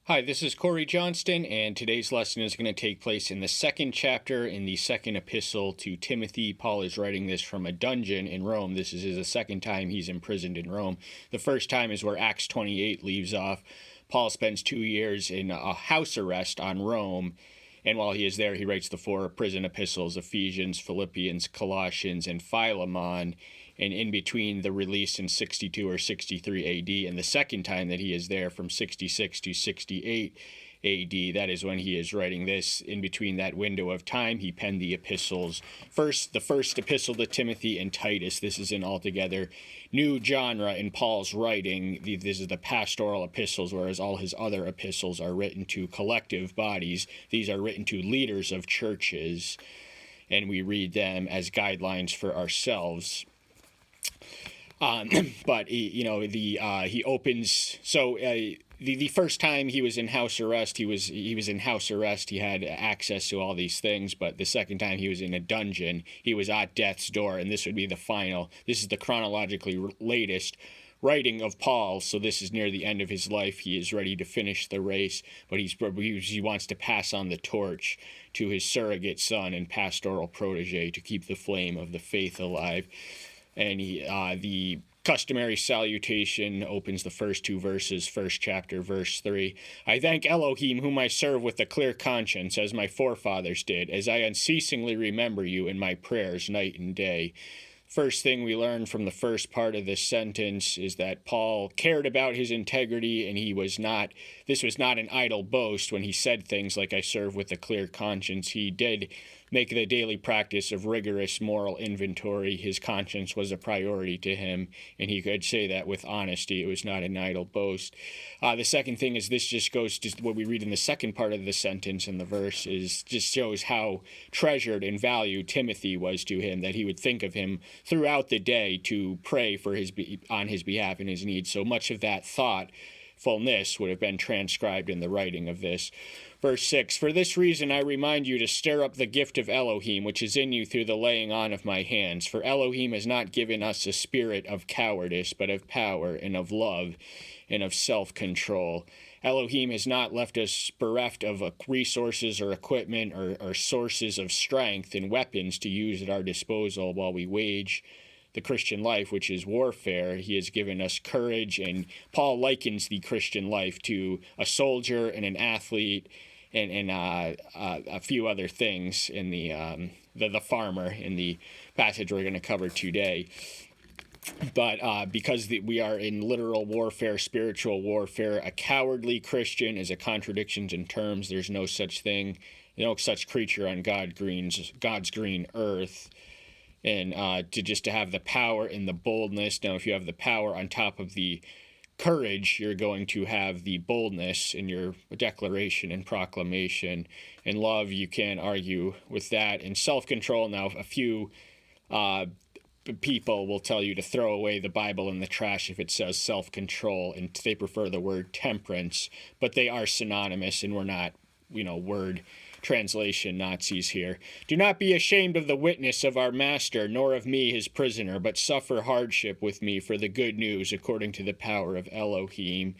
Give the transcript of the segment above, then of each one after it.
Hi, this is Corey Johnston, and today's lesson is going to take place in the second chapter in the second epistle to Timothy. Paul is writing this from a dungeon in Rome. This is the second time he's imprisoned in Rome. The first time is where Acts 28 leaves off. Paul spends 2 years in a house arrest on Rome, and while he is there, he writes the 4 prison epistles, Ephesians, Philippians, Colossians, and Philemon. And in between the release in 62 or 63 AD and the second time that he is there from 66 to 68 AD, that is when he is writing this. In between that window of time, he penned the epistles. First, the first epistle to Timothy and Titus. This is an altogether new genre in Paul's writing. This is the pastoral epistles, whereas all his other epistles are written to collective bodies. These are written to leaders of churches, and we read them as guidelines for ourselves. But he opens. So the first time he was in house arrest, he was in house arrest. He had access to all these things. But the second time he was in a dungeon, he was at death's door, and this would be the final. This is the chronologically latest writing of Paul. So this is near the end of his life. He is ready to finish the race, but he wants to pass on the torch to his surrogate son and pastoral protege to keep the flame of the faith alive. And the customary salutation opens the first 2 verses, first chapter, verse 3. I thank Elohim, whom I serve with a clear conscience, as my forefathers did, as I unceasingly remember you in my prayers night and day. First thing we learn from the first part of this sentence is that Paul cared about his integrity, and this was not an idle boast when he said things like, I serve with a clear conscience. He did make the daily practice of rigorous moral inventory. His conscience was a priority to him, and he could say that with honesty. It was not an idle boast. The second thing is this just goes to what we read in the second part of the sentence in the verse is just shows how treasured and valued Timothy was to him, that he would think of him throughout the day to pray on his behalf and his needs. So much of that thoughtfulness would have been transcribed in the writing of this. Verse 6, for this reason I remind you to stir up the gift of Elohim, which is in you through the laying on of my hands. For Elohim has not given us a spirit of cowardice, but of power and of love and of self-control. Elohim has not left us bereft of resources or equipment or sources of strength and weapons to use at our disposal while we wage the Christian life, which is warfare. He has given us courage, and Paul likens the Christian life to a soldier and an athlete and a few other things in the farmer in the passage we're going to cover today. But because we are in literal warfare, spiritual warfare, a cowardly Christian is a contradiction in terms. There's no such thing, no such creature on God's green earth. And to have the power and the boldness. Now, if you have the power on top of the courage, you're going to have the boldness in your declaration and proclamation. And love, you can't argue with that. And self-control, now a few people will tell you to throw away the Bible in the trash if it says self-control, and they prefer the word temperance, but they are synonymous, and we're not, word translation Nazis here. Do not be ashamed of the witness of our master, nor of me his prisoner, but suffer hardship with me for the good news according to the power of Elohim.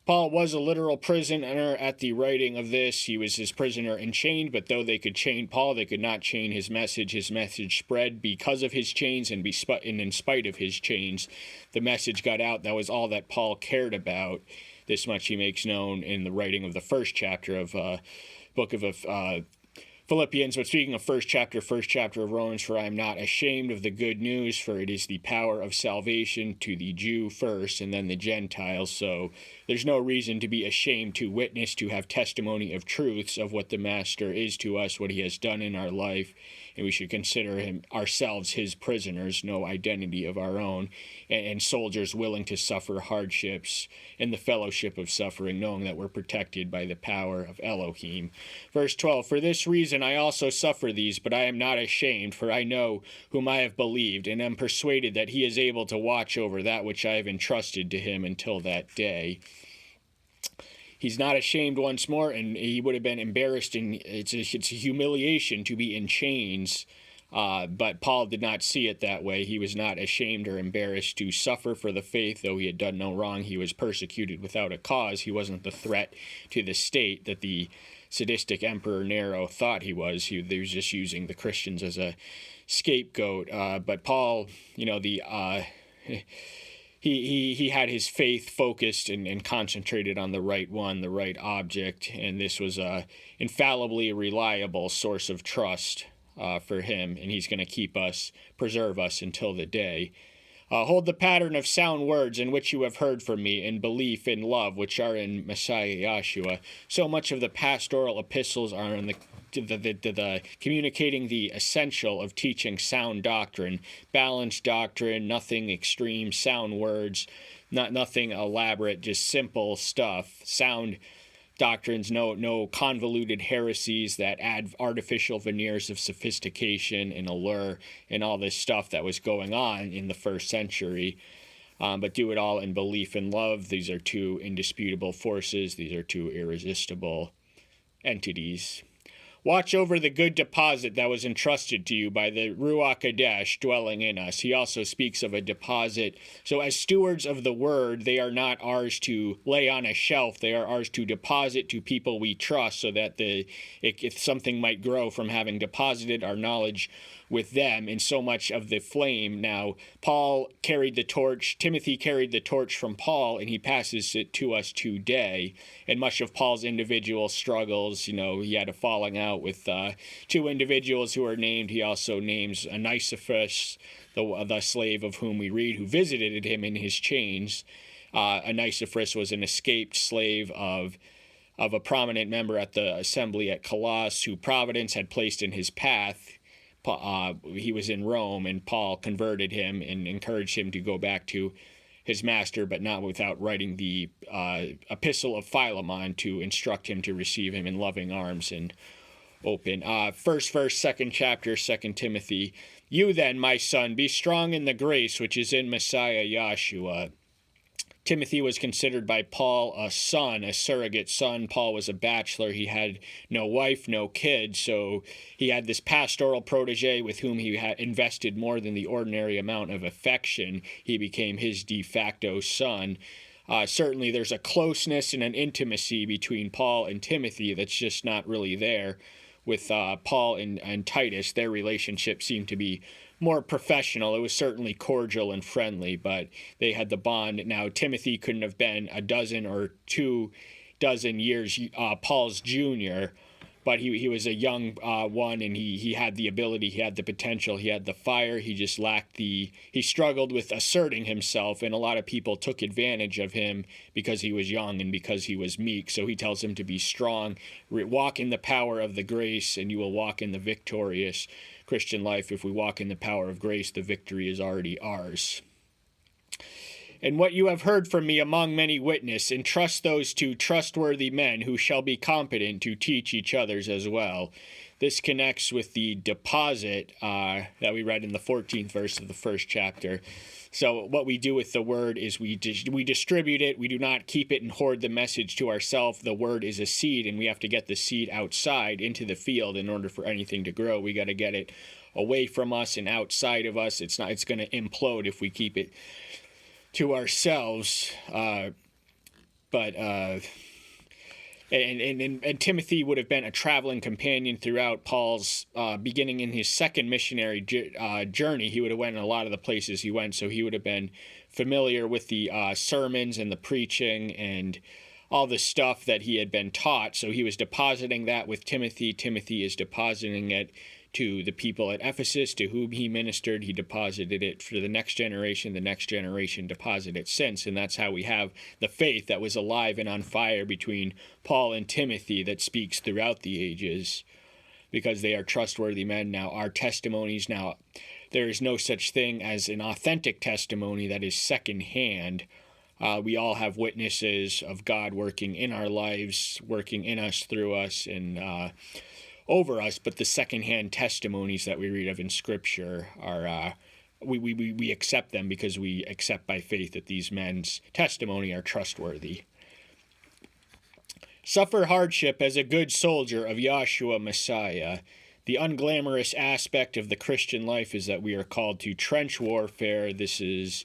Paul was a literal prisoner at the writing of this. He was his prisoner and chained, but though they could chain Paul, they could not chain his message. His message spread because of his chains, and in spite of his chains, the message got out. That was all that Paul cared about. This much he makes known in the writing of the first chapter of book of Philippians. But speaking of first chapter of Romans, for I am not ashamed of the good news, for it is the power of salvation to the Jew first and then the Gentiles. So there's no reason to be ashamed to witness, to have testimony of truths of what the Master is to us, what he has done in our life. And we should consider ourselves his prisoners, no identity of our own, and soldiers willing to suffer hardships in the fellowship of suffering, knowing that we're protected by the power of Elohim. Verse 12, for this reason I also suffer these, but I am not ashamed, for I know whom I have believed, and am persuaded that he is able to watch over that which I have entrusted to him until that day. He's not ashamed once more, and he would have been embarrassed, and it's a humiliation to be in chains But Paul did not see it that way. He was not ashamed or embarrassed to suffer for the faith, though he had done no wrong. He was persecuted without a cause. He wasn't the threat to the state that the sadistic Emperor Nero thought he was. He was just using the Christians as a scapegoat. But Paul, he had his faith focused and concentrated on the right one, the right object, and this was a infallibly reliable source of trust for him, and he's going to preserve us until the day. Hold the pattern of sound words in which you have heard from me, in belief, in love, which are in Messiah Yahshua. So much of the pastoral epistles are in the communicating the essential of teaching sound doctrine, balanced doctrine, nothing extreme, sound words, nothing elaborate, just simple stuff, sound doctrines, no convoluted heresies that add artificial veneers of sophistication and allure and all this stuff that was going on in the first century. But do it all in belief and love. These are two indisputable forces. These are two irresistible entities. Watch over the good deposit that was entrusted to you by the Ruach Kadesh dwelling in us. He also speaks of a deposit. So as stewards of the word, they are not ours to lay on a shelf. They are ours to deposit to people we trust so that if something might grow from having deposited our knowledge with them. And so much of the flame now, Paul carried the torch, Timothy carried the torch from Paul, and he passes it to us today. And much of Paul's individual struggles, he had a falling out with two individuals who are named. He also names Onesiphorus, the slave of whom we read, who visited him in his chains. Onesiphorus was an escaped slave of a prominent member at the assembly at Colossus, who Providence had placed in his path. He was in Rome, and Paul converted him and encouraged him to go back to his master, but not without writing the epistle of Philemon to instruct him to receive him in loving arms and open. First verse, second chapter, 2 Timothy. You then, my son, be strong in the grace which is in Messiah Yahshua. Timothy was considered by Paul a son, a surrogate son. Paul was a bachelor. He had no wife, no kids, so he had this pastoral protege with whom he had invested more than the ordinary amount of affection. He became his de facto son. Certainly there's a closeness and an intimacy between Paul and Timothy that's just not really there. With Paul and Titus, their relationship seemed to be more professional. It was certainly cordial and friendly, but they had the bond. Now, Timothy couldn't have been a dozen or 24 years Paul's junior, but he was a young one, and he had the ability, he had the potential, he had the fire. He just lacked he struggled with asserting himself, and a lot of people took advantage of him because he was young and because he was meek. So he tells him to be strong, walk in the power of the grace, and you will walk in the victorious Christian life. If we walk in the power of grace, the victory is already ours. And what you have heard from me among many witnesses, entrust those to trustworthy men who shall be competent to teach each others as well. This connects with the deposit that we read in the 14th verse of the first chapter. So what we do with the word is we distribute it. We do not keep it and hoard the message to ourselves. The word is a seed, and we have to get the seed outside into the field in order for anything to grow. We got to get it away from us and outside of us. It's going to implode if we keep it to ourselves. And Timothy would have been a traveling companion throughout Paul's beginning in his second missionary journey. He would have went in a lot of the places he went, so he would have been familiar with the sermons and the preaching and all the stuff that he had been taught. So he was depositing that with Timothy. Timothy is depositing it to the people at Ephesus to whom he ministered. He deposited it for the next generation deposited it since, and that's how we have the faith that was alive and on fire between Paul and Timothy that speaks throughout the ages, because they are trustworthy men. Now, our testimonies, now, there is no such thing as an authentic testimony that is secondhand. We all have witnesses of God working in our lives, working in us, through us, and over us, but the secondhand testimonies that we read of in Scripture are, we accept them because we accept by faith that these men's testimony are trustworthy. Suffer hardship as a good soldier of Yahshua Messiah. the unglamorous aspect of the Christian life is that we are called to trench warfare. This is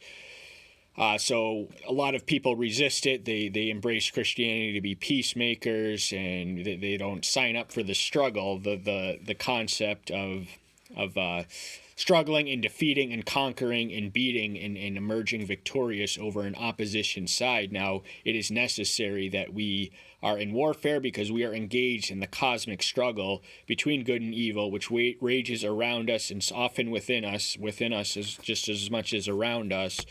so a lot of people resist it. They embrace Christianity to be peacemakers, and they don't sign up for the struggle, the concept of struggling and defeating and conquering and beating and emerging victorious over an opposition side. Now, it is necessary that we are in warfare because we are engaged in the cosmic struggle between good and evil, which rages around us and often within us is just as much as around us.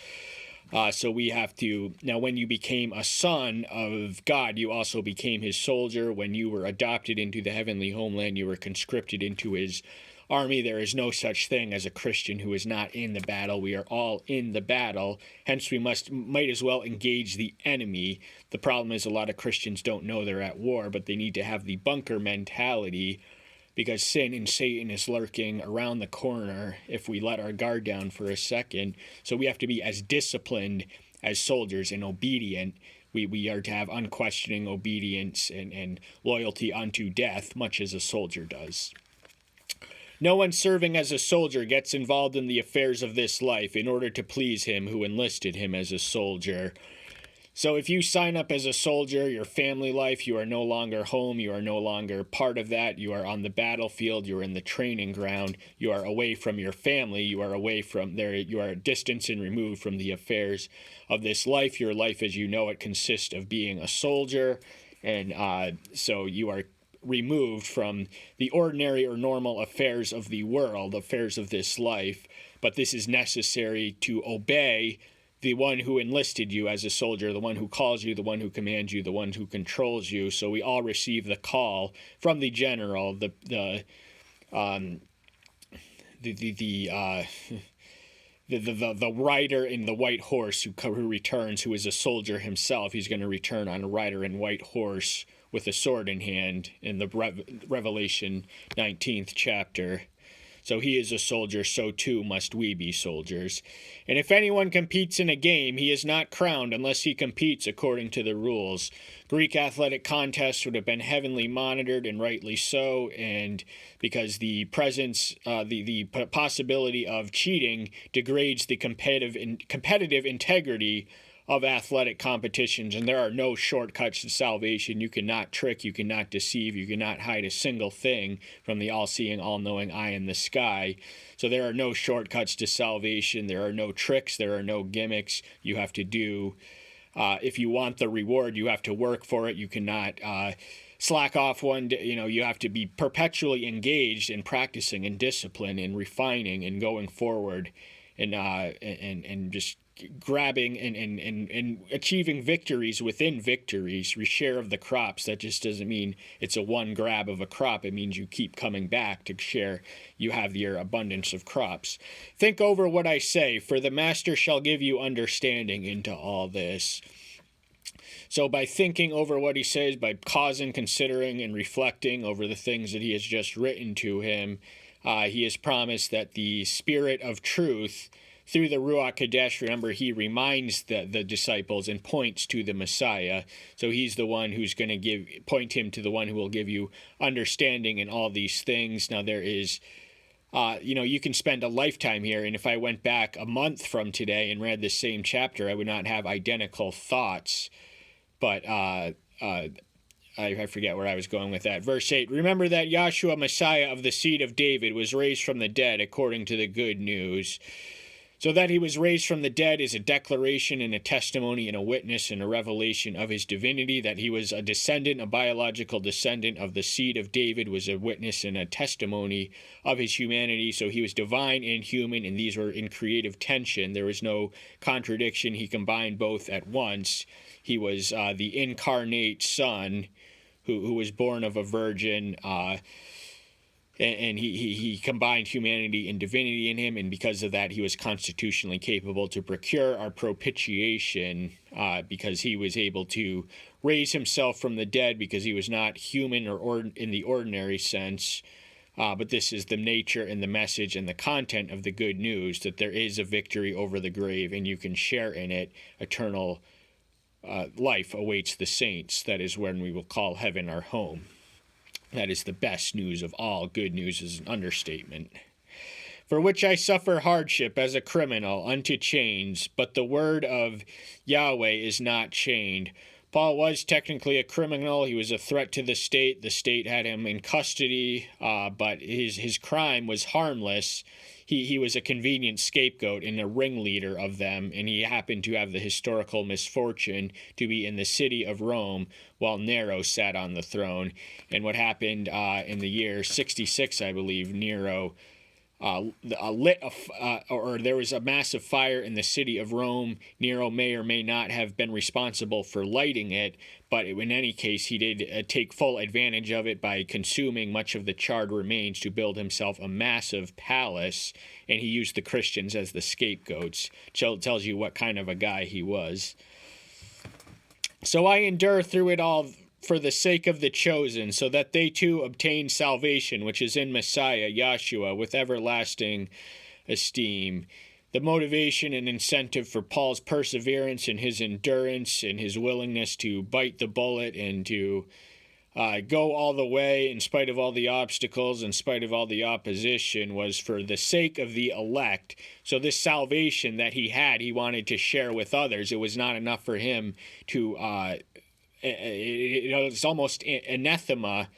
So we have to, now when you became a son of God, you also became his soldier. When you were adopted into the heavenly homeland, you were conscripted into his army. There is no such thing as a Christian who is not in the battle. We are all in the battle. Hence, we might as well engage the enemy. The problem is a lot of Christians don't know they're at war, but they need to have the bunker mentality, because sin and Satan is lurking around the corner if we let our guard down for a second. So we have to be as disciplined as soldiers and obedient. We are to have unquestioning obedience and loyalty unto death, much as a soldier does. No one serving as a soldier gets involved in the affairs of this life in order to please him who enlisted him as a soldier. So if you sign up as a soldier, your family life, you are no longer home, you are no longer part of that, you are on the battlefield, you are in the training ground, you are away from your family, you are away from there, you are distanced and removed from the affairs of this life. Your life as you know it consists of being a soldier, and so you are removed from the ordinary or normal affairs of the world, affairs of this life, but this is necessary to obey the one who enlisted you as a soldier, the one who calls you, the one who commands you, the one who controls you. So we all receive the call from the general, the rider in the white horse who returns, who is a soldier himself. He's going to return on a rider in white horse with a sword in hand in the Revelation 19th chapter. So he is a soldier, so too must we be soldiers. And if anyone competes in a game, he is not crowned unless he competes according to the rules. Greek athletic contests would have been heavenly monitored, and rightly so, and because the presence, the possibility of cheating degrades the competitive integrity of athletic competitions, and there are no shortcuts to salvation. You cannot trick, you cannot deceive, you cannot hide a single thing from the all-seeing, all-knowing eye in the sky. So there are no shortcuts to salvation, there are no tricks, there are no gimmicks. You have to do, if you want the reward, you have to work for it. You cannot slack off one day. You have to be perpetually engaged in practicing and discipline and refining and going forward and just grabbing and achieving victories within victories, share of the crops. That just doesn't mean it's a one grab of a crop. It means you keep coming back to share. You have your abundance of crops. Think over what I say, for the master shall give you understanding into all this. So by thinking over what he says, by pausing, considering, and reflecting over the things that he has just written to him, he has promised that the Spirit of truth, through the Ruach Kadesh, remember, he reminds the disciples and points to the Messiah. So he's the one who's going to point him to the one who will give you understanding in all these things. Now there is, you can spend a lifetime here, and if I went back a month from today and read the same chapter, I would not have identical thoughts. But I forget where I was going with that. Verse 8, remember that Yahshua, Messiah of the seed of David, was raised from the dead according to the good news. So that he was raised from the dead is a declaration and a testimony and a witness and a revelation of his divinity. That he was a descendant, a biological descendant of the seed of David, was a witness and a testimony of his humanity. So he was divine and human, and these were in creative tension. There was no contradiction. He combined both at once. He was the incarnate Son who was born of a virgin, and he combined humanity and divinity in him, and because of that, he was constitutionally capable to procure our propitiation, because he was able to raise himself from the dead, because he was not human or in the ordinary sense. But this is the nature and the message and the content of the good news, that there is a victory over the grave, and you can share in it. Eternal life awaits the saints. That is when we will call heaven our home. That is the best news of all. Good news is an understatement. For which I suffer hardship as a criminal unto chains, but the word of Yahweh is not chained. Paul was technically a criminal. He was a threat to the state. The state had him in custody, but his crime was harmless. He was a convenient scapegoat and a ringleader of them, and he happened to have the historical misfortune to be in the city of Rome while Nero sat on the throne. And what happened in the year 66, I believe, Nero there was a massive fire in the city of Rome. Nero may or may not have been responsible for lighting it, but in any case, he did take full advantage of it by consuming much of the charred remains to build himself a massive palace, and he used the Christians as the scapegoats. So it tells you what kind of a guy he was. So I endure through it all for the sake of the chosen, so that they too obtain salvation, which is in Messiah, Yahshua, with everlasting esteem. The motivation and incentive for Paul's perseverance and his endurance and his willingness to bite the bullet and to go all the way in spite of all the obstacles, in spite of all the opposition, was for the sake of the elect. So this salvation that he had, he wanted to share with others. It was not enough for him to it's almost anathema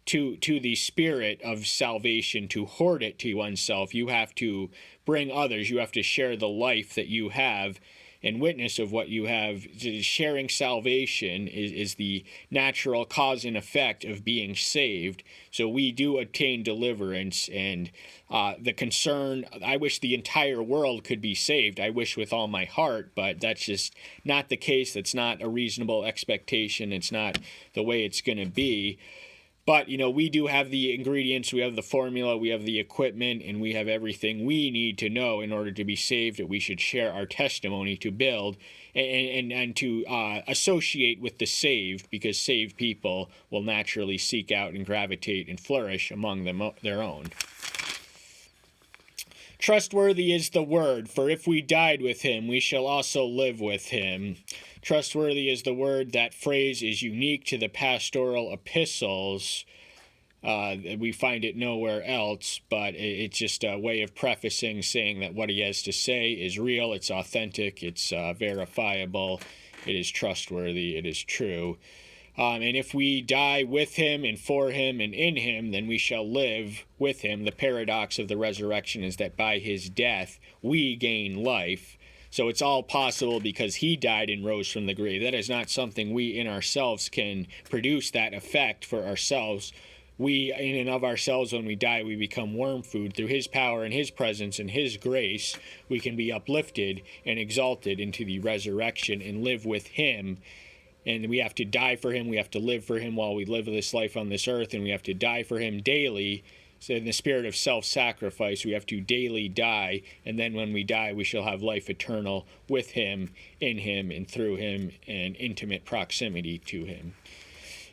to the spirit of salvation to hoard it to oneself. You have to bring others. You have to share the life that you have and witness of what you have. Sharing salvation is the natural cause and effect of being saved. So we do attain deliverance, and the concern, I wish the entire world could be saved. I wish with all my heart, but that's just not the case. That's not a reasonable expectation. It's not the way it's going to be. But, we do have the ingredients, we have the formula, we have the equipment, and we have everything we need to know in order to be saved, that we should share our testimony to build and to associate with the saved, because saved people will naturally seek out and gravitate and flourish among their own. Trustworthy is the word, for if we died with him, we shall also live with him. Trustworthy is the word. That phrase is unique to the pastoral epistles. We find it nowhere else, but it's just a way of prefacing, saying that what he has to say is real, it's authentic, it's verifiable, it is trustworthy, it is true. And if we die with him and for him and in him, then we shall live with him. The paradox of the resurrection is that by his death, we gain life. So it's all possible because he died and rose from the grave. That is not something we in ourselves can produce, that effect for ourselves. We, in and of ourselves, when we die, we become worm food. Through his power and his presence and his grace, we can be uplifted and exalted into the resurrection and live with him. And we have to die for him. We have to live for him while we live this life on this earth. And we have to die for him daily. So in the spirit of self-sacrifice, we have to daily die. And then when we die, we shall have life eternal with him, in him, and through him, and intimate proximity to him.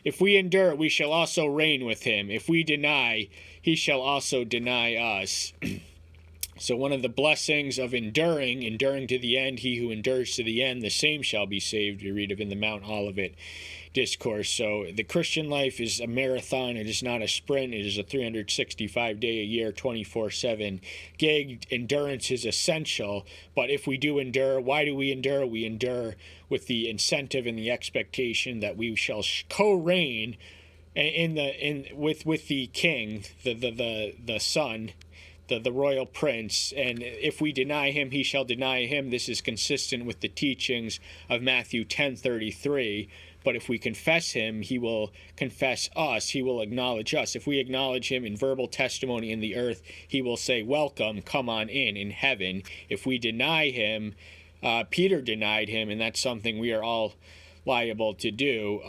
If we endure, we shall also reign with him. If we deny, he shall also deny us. So one of the blessings of enduring to the end, he who endures to the end, the same shall be saved. We read of in the Mount Olivet discourse. So the Christian life is a marathon. It is not a sprint. It is a 365-day-a-year, 24/7 gig. Endurance is essential. But if we do endure, why do we endure? We endure with the incentive and the expectation that we shall co-reign with the King, the Son, the royal prince. And if we deny him, he shall deny him. This is consistent with the teachings of Matthew 10:33. But if we confess him, he will confess us. He will acknowledge us. If we acknowledge him in verbal testimony in the earth, he will say, welcome, come on in heaven. If we deny him, Peter denied him, and that's something we are all liable to do.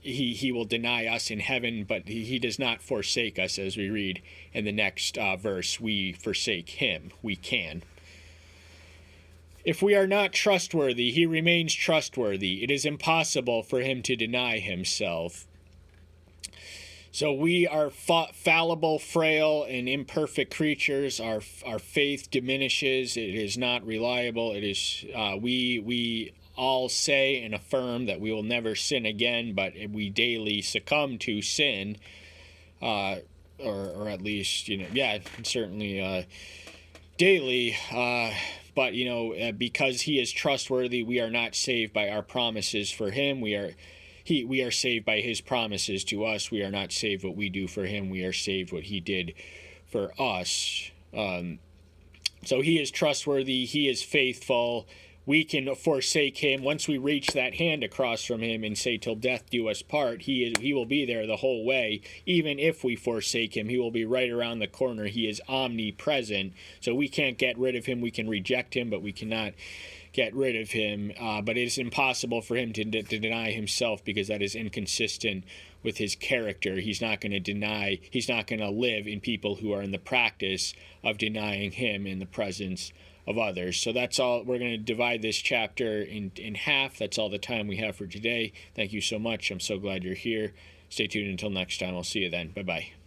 He will deny us in heaven, but he does not forsake us, as we read in the next verse. We forsake him. We can. If we are not trustworthy, he remains trustworthy. It is impossible for him to deny himself. So we are fallible, frail, and imperfect creatures. Our faith diminishes. It is not reliable. It is we all say and affirm that we will never sin again, but we daily succumb to sin. or at least, yeah, certainly daily. But because he is trustworthy, we are not saved by our promises for him. We are saved by his promises to us. We are not saved what we do for him. We are saved what he did for us. So he is trustworthy. He is faithful. We can forsake him once we reach that hand across from him and say, "Till death do us part." He will be there the whole way. Even if we forsake him, he will be right around the corner. He is omnipresent. So we can't get rid of him. We can reject him, but we cannot get rid of him. But it is impossible for him to deny himself, because that is inconsistent with his character. He's not going to live in people who are in the practice of denying him in the presence of others. So that's all. We're going to divide this chapter in half. That's all the time we have for today. Thank you so much. I'm so glad you're here. Stay tuned until next time. I'll see you then. Bye-bye.